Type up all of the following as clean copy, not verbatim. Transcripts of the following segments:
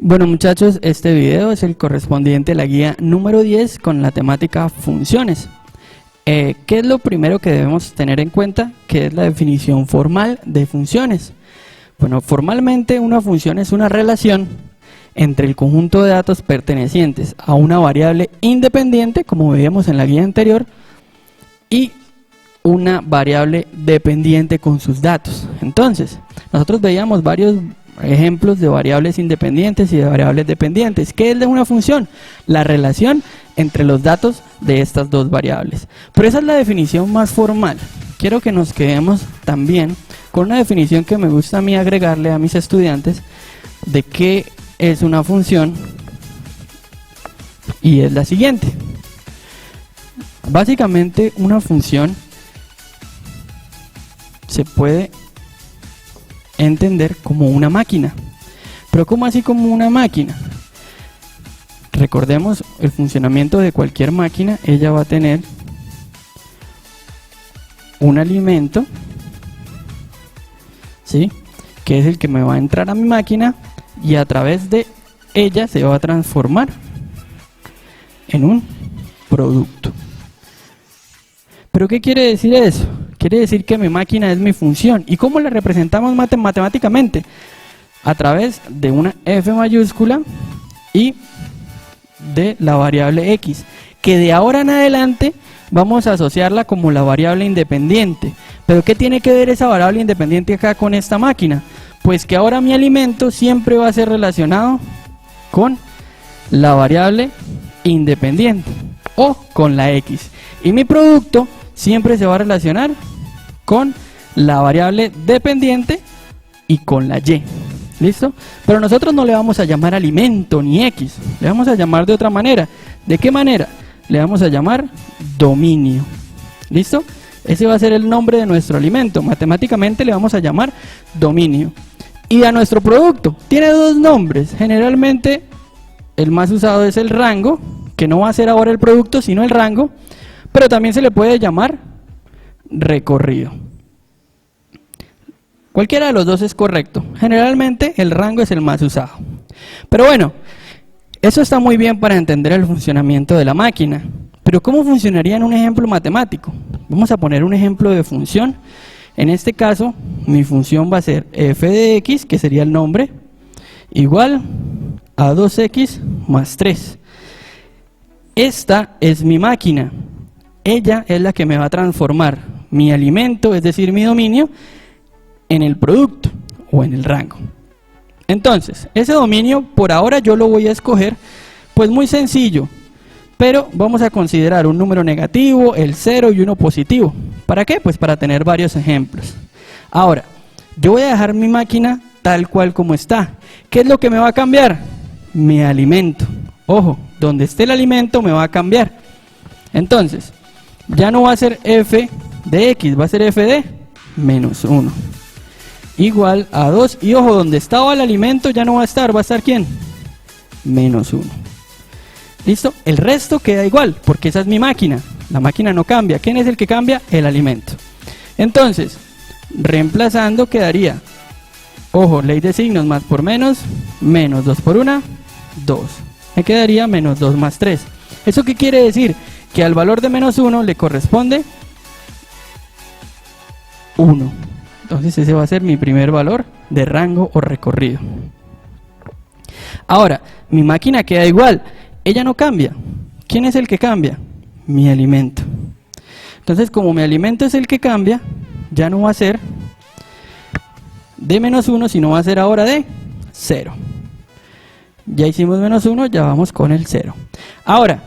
Bueno muchachos, este video es el correspondiente a la guía número 10 con la temática funciones. ¿Qué es lo primero que debemos tener en cuenta? ¿Qué es la definición formal de funciones? Bueno, formalmente una función es una relación entre el conjunto de datos pertenecientes a una variable independiente, como veíamos en la guía anterior, y una variable dependiente con sus datos. Entonces, nosotros veíamos varios ejemplos de variables independientes y de variables dependientes. ¿Qué es de una función? La relación entre los datos de estas dos variables. Pero esa es la definición más formal. Quiero que nos quedemos también con una definición que me gusta a mí agregarle a mis estudiantes de qué es una función, y es la siguiente. Básicamente una función se puede entender como una máquina. Pero ¿cómo así como una máquina? Recordemos el funcionamiento de cualquier máquina. Ella va a tener un alimento, ¿sí?, que es el que me va a entrar a mi máquina, y a través de ella se va a transformar en un producto. ¿Pero qué quiere decir eso? Quiere decir que mi máquina es mi función. ¿Y cómo la representamos matemáticamente? A través de una F mayúscula y de la variable X, que de ahora en adelante vamos a asociarla como la variable independiente. ¿Pero qué tiene que ver esa variable independiente acá con esta máquina? Pues que ahora mi alimento siempre va a ser relacionado con la variable independiente o con la X, y mi producto siempre se va a relacionar con la variable dependiente y con la Y. ¿Listo? Pero nosotros no le vamos a llamar alimento ni X, le vamos a llamar de otra manera. ¿De qué manera? Le vamos a llamar dominio. ¿Listo? Ese va a ser el nombre de nuestro alimento. Matemáticamente le vamos a llamar dominio. Y a nuestro producto tiene dos nombres. Generalmente el más usado es el rango, que no va a ser ahora el producto sino el rango, pero también se le puede llamar recorrido. Cualquiera de los dos es correcto. Generalmente el rango es el más usado. Pero bueno, eso está muy bien para entender el funcionamiento de la máquina. Pero ¿cómo funcionaría en un ejemplo matemático? Vamos a poner un ejemplo de función. En este caso, mi función va a ser f de x, que sería el nombre, igual a 2x más 3. Esta es mi máquina. Ella es la que me va a transformar mi alimento, es decir, mi dominio, en el producto o en el rango. Entonces, ese dominio por ahora yo lo voy a escoger, pues muy sencillo, pero vamos a considerar un número negativo, el 0 y uno positivo. ¿Para qué? Pues para tener varios ejemplos. Ahora, yo voy a dejar mi máquina tal cual como está. ¿Qué es lo que me va a cambiar? Mi alimento. Ojo, donde esté el alimento me va a cambiar. Entonces, ya no va a ser f de x, va a ser f de menos 1. Igual a 2, y ojo, donde estaba el alimento ya no va a estar ¿quién? Menos 1. ¿Listo? El resto queda igual, porque esa es mi máquina. La máquina no cambia. ¿Quién es el que cambia? El alimento. Entonces, reemplazando quedaría, ojo, ley de signos, más por menos 2 por 1, 2. Me quedaría menos 2 más 3. ¿Eso qué quiere decir? Que al valor de menos 1 le corresponde 1. Entonces ese va a ser mi primer valor de rango o recorrido. Ahora, mi máquina queda igual. Ella no cambia. ¿Quién es el que cambia? Mi alimento. Entonces, como mi alimento es el que cambia, ya no va a ser de menos 1, sino va a ser ahora de 0. Ya hicimos menos 1, ya vamos con el 0. Ahora,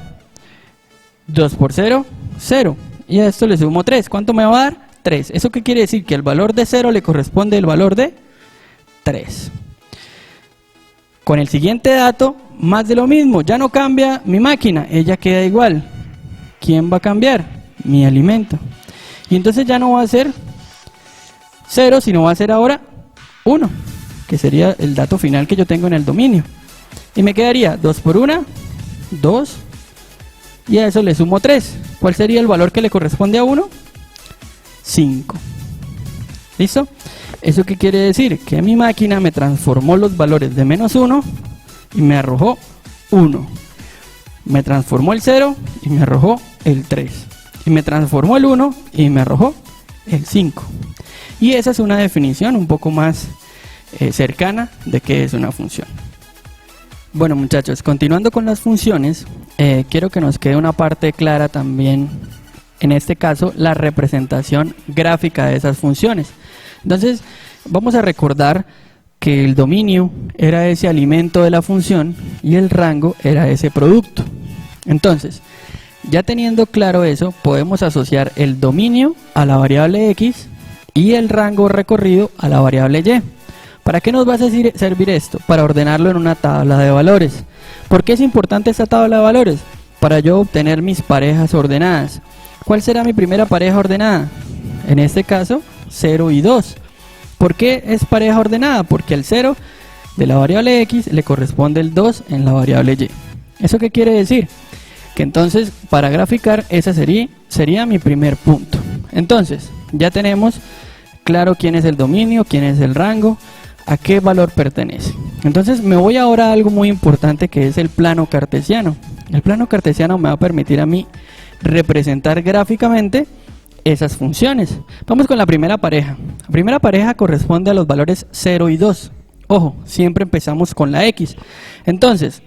2 por 0, 0. Y a esto le sumo 3. ¿Cuánto me va a dar? 3. ¿Eso qué quiere decir? Que al valor de 0 le corresponde el valor de 3. Con el siguiente dato, más de lo mismo. Ya no cambia mi máquina, ella queda igual. ¿Quién va a cambiar? Mi alimento. Y entonces ya no va a ser 0, sino va a ser ahora 1, que sería el dato final que yo tengo en el dominio. Y me quedaría 2 por 1, 2, y a eso le sumo 3. ¿Cuál sería el valor que le corresponde a 1? 5. ¿Listo? ¿Eso qué quiere decir? Que mi máquina me transformó los valores de menos 1 y me arrojó 1. Me transformó el 0 y me arrojó el 3. Y me transformó el 1 y me arrojó el 5. Y esa es una definición un poco más cercana de qué es una función. Bueno, muchachos, continuando con las funciones, quiero que nos quede una parte clara también, en este caso, la representación gráfica de esas funciones. Entonces, vamos a recordar que el dominio era ese alimento de la función y el rango era ese producto. Entonces, ya teniendo claro eso, podemos asociar el dominio a la variable x y el rango recorrido a la variable y. ¿Para qué nos va a servir esto? Para ordenarlo en una tabla de valores. ¿Por qué es importante esta tabla de valores? Para yo obtener mis parejas ordenadas. ¿Cuál será mi primera pareja ordenada? En este caso, 0 y 2. ¿Por qué es pareja ordenada? Porque al 0 de la variable x le corresponde el 2 en la variable y. ¿Eso qué quiere decir? Que entonces, para graficar, ese sería mi primer punto. Entonces, ya tenemos claro quién es el dominio, quién es el rango, a qué valor pertenece. Entonces me voy ahora a algo muy importante, que es el plano cartesiano. El plano cartesiano me va a permitir a mí representar gráficamente esas funciones. Vamos con la primera pareja. La primera pareja corresponde a los valores 0 y 2. Ojo, siempre empezamos con la x. Entonces,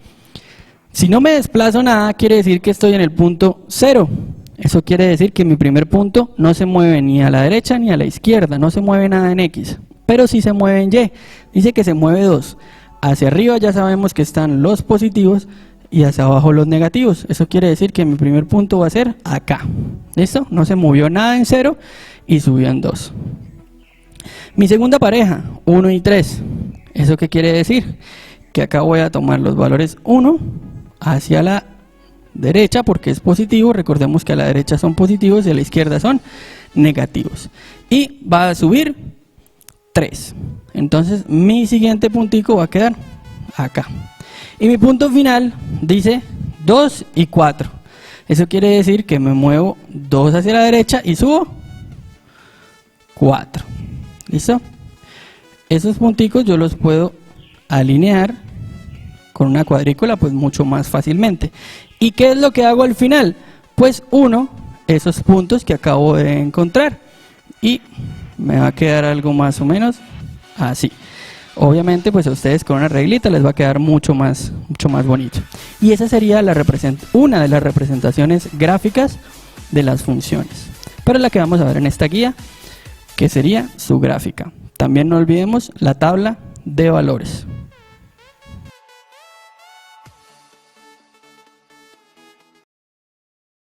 si no me desplazo nada, quiere decir que estoy en el punto 0. Eso quiere decir que mi primer punto no se mueve ni a la derecha ni a la izquierda, no se mueve nada en x. Pero sí se mueve en y. Dice que se mueve 2. Hacia arriba ya sabemos que están los positivos y hacia abajo los negativos. Eso quiere decir que mi primer punto va a ser acá. ¿Listo? No se movió nada en 0 y subió en 2. Mi segunda pareja, 1 y 3. ¿Eso qué quiere decir? Que acá voy a tomar los valores 1 hacia la derecha porque es positivo. Recordemos que a la derecha son positivos y a la izquierda son negativos. Y va a subir 3. Entonces mi siguiente puntico va a quedar acá. Y mi punto final dice 2 y 4. Eso quiere decir que me muevo 2 hacia la derecha y subo 4. ¿Listo? Esos punticos yo los puedo alinear con una cuadrícula pues mucho más fácilmente. ¿Y qué es lo que hago al final? Pues uno esos puntos que acabo de encontrar y me va a quedar algo más o menos así. Obviamente pues a ustedes con una reglita les va a quedar mucho más bonito. Y esa sería una de las representaciones gráficas de las funciones, pero la que vamos a ver en esta guía, que sería su gráfica. También no olvidemos la tabla de valores.